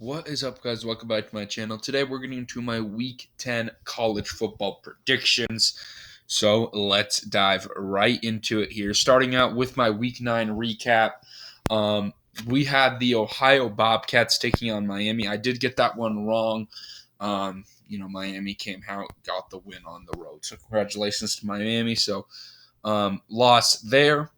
What is up, guys? Welcome back to my channel. Today we're getting into my Week 10 college football predictions. So let's dive right into it here. Starting out with my Week 9 recap. We had the Ohio Bobcats taking on Miami. I did get that one wrong. Miami came out, got the win on the road. So congratulations to Miami. So lost there.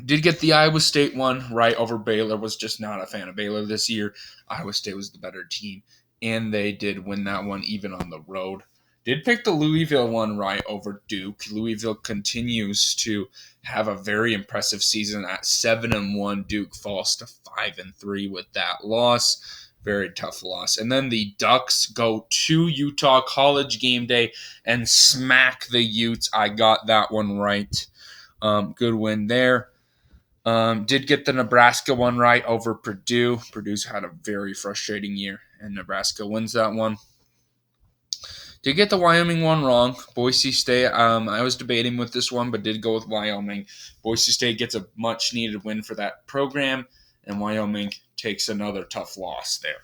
Did get the Iowa State one right over Baylor. Was just not a fan of Baylor this year. Iowa State was the better team, and they did win that one even on the road. Did pick the Louisville one right over Duke. Louisville continues to have a very impressive season at 7-1. Duke falls to 5-3 with that loss. Very tough loss. And then the Ducks go to Utah College game day and smack the Utes. I got that one right. Good win there. Did get the Nebraska one right over Purdue. Purdue's had a very frustrating year, and Nebraska wins that one. Did get the Wyoming one wrong. Boise State, I was debating with this one, but did go with Wyoming. Boise State gets a much-needed win for that program, and Wyoming takes another tough loss there.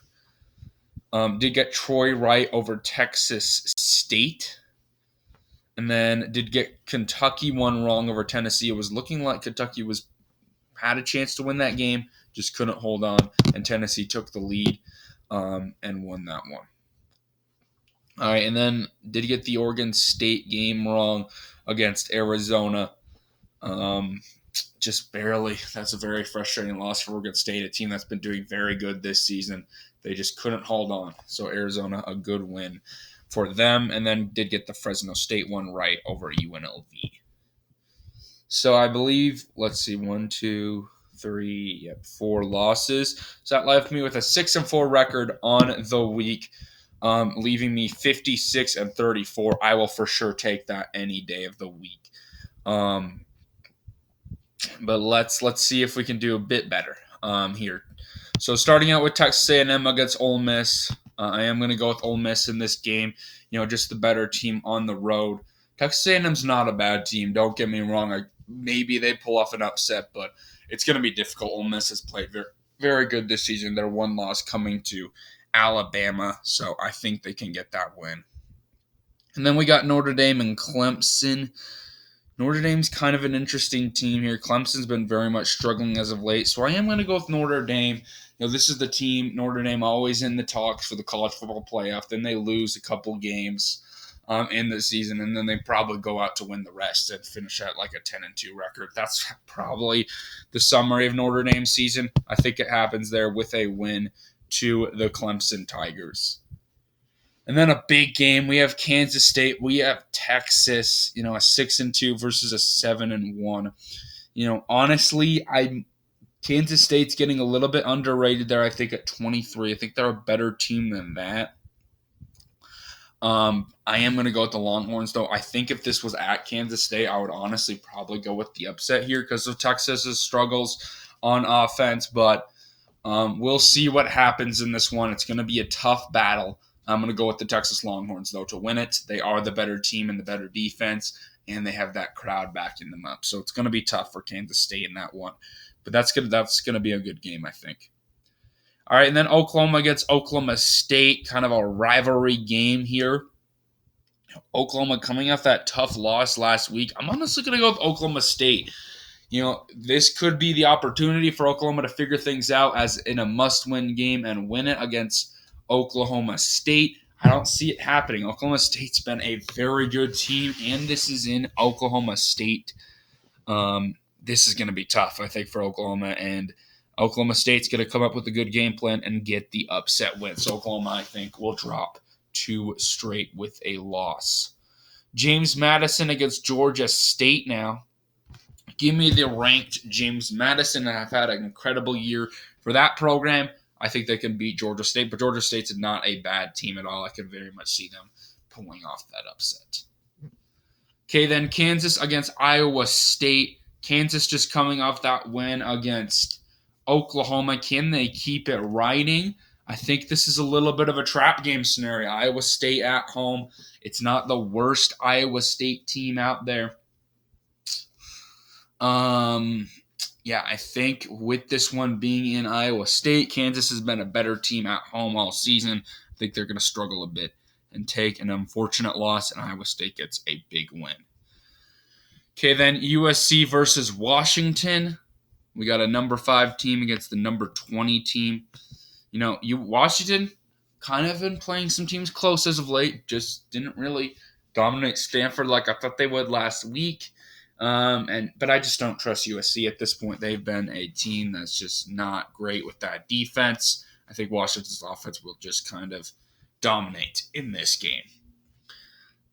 Did get Troy right over Texas State. And then did get Kentucky one wrong over Tennessee. It was looking like Kentucky had a chance to win that game, just couldn't hold on, and Tennessee took the lead and won that one. All right, and then did get the Oregon State game wrong against Arizona. Just barely. That's a very frustrating loss for Oregon State, a team that's been doing very good this season. They just couldn't hold on. So Arizona, a good win for them, and then did get the Fresno State one right over UNLV. So I believe, let's see, 4 losses. So that left me with a 6-4 record on the week, leaving me 56-34. I will for sure take that any day of the week. But let's see if we can do a bit better here. So starting out with Texas A&M against Ole Miss, I am going to go with Ole Miss in this game. Just the better team on the road. Texas A&M's not a bad team. Don't get me wrong. Maybe they pull off an upset, but it's going to be difficult. Ole Miss has played very, very good this season. Their one loss coming to Alabama, so I think they can get that win. And then we got Notre Dame and Clemson. Notre Dame's kind of an interesting team here. Clemson's been very much struggling as of late, so I am going to go with Notre Dame. This is the team, Notre Dame, always in the talks for the college football playoff. Then they lose a couple games in the season, and then they probably go out to win the rest and finish at like a 10-2 record. That's probably the summary of Notre Dame's season. I think it happens there with a win to the Clemson Tigers. And then a big game. We have Kansas State. We have Texas. A 6-2 versus a 7-1. Honestly, Kansas State's getting a little bit underrated there. I think at 23. I think they're a better team than that. I am going to go with the Longhorns, though. I think if this was at Kansas State, I would honestly probably go with the upset here because of Texas's struggles on offense. But we'll see what happens in this one. It's going to be a tough battle. I'm going to go with the Texas Longhorns, though, to win it. They are the better team and the better defense, and they have that crowd backing them up. So it's going to be tough for Kansas State in that one. But that's going to be a good game, I think. All right, and then Oklahoma against Oklahoma State, kind of a rivalry game here. Oklahoma coming off that tough loss last week. I'm honestly going to go with Oklahoma State. This could be the opportunity for Oklahoma to figure things out as in a must-win game and win it against Oklahoma State. I don't see it happening. Oklahoma State's been a very good team, and this is in Oklahoma State. This is going to be tough, I think, for Oklahoma, and Oklahoma State's going to come up with a good game plan and get the upset win. So Oklahoma, I think, will drop 2 straight with a loss. James Madison against Georgia State now. Give me the ranked James Madison. I've had an incredible year for that program. I think they can beat Georgia State, but Georgia State's not a bad team at all. I can very much see them pulling off that upset. Okay, then Kansas against Iowa State. Kansas just coming off that win against Oklahoma. Can they keep it riding? I think this is a little bit of a trap game scenario. Iowa State at home. It's not the worst Iowa State team out there. Yeah, I think with this one being in Iowa State, Kansas has been a better team at home all season. I think they're going to struggle a bit and take an unfortunate loss, and Iowa State gets a big win. Okay, then USC versus Washington. We got a number 5 team against the number 20 team. Washington kind of been playing some teams close as of late. Just didn't really dominate Stanford like I thought they would last week. But I just don't trust USC at this point. They've been a team that's just not great with that defense. I think Washington's offense will just kind of dominate in this game.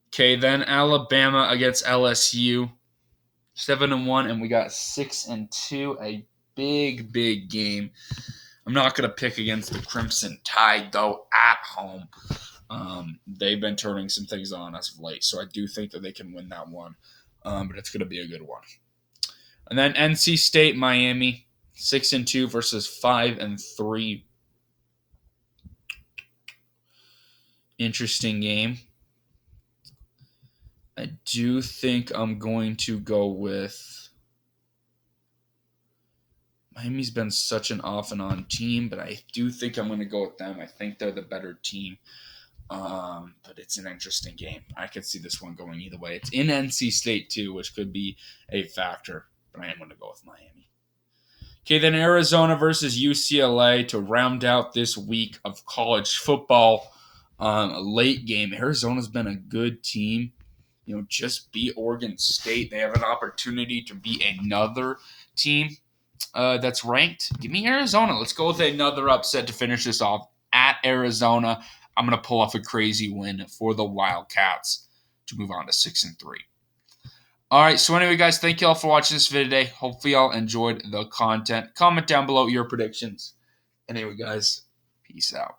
Okay, then Alabama against LSU. 7-1, and we got 6-2. A big game. I'm not going to pick against the Crimson Tide, though, at home. They've been turning some things on as of late, so I do think that they can win that one. But it's going to be a good one. And then NC State, Miami, 6-2 versus 5-3. Interesting game. I do think I'm going to go with Miami's been such an off and on team, but I do think I'm going to go with them. I think they're the better team. But it's an interesting game. I could see this one going either way. It's in NC State too, which could be a factor, but I am going to go with Miami. Okay, then Arizona versus UCLA to round out this week of college football. A late game. Arizona's been a good team. Just beat Oregon State. They have an opportunity to beat another team that's ranked. Give me Arizona. Let's go with another upset to finish this off at Arizona. I'm going to pull off a crazy win for the Wildcats to move on to 6-3. All right, so anyway, guys, thank you all for watching this video today. Hopefully y'all enjoyed the content. Comment down below your predictions. Anyway, guys, peace out.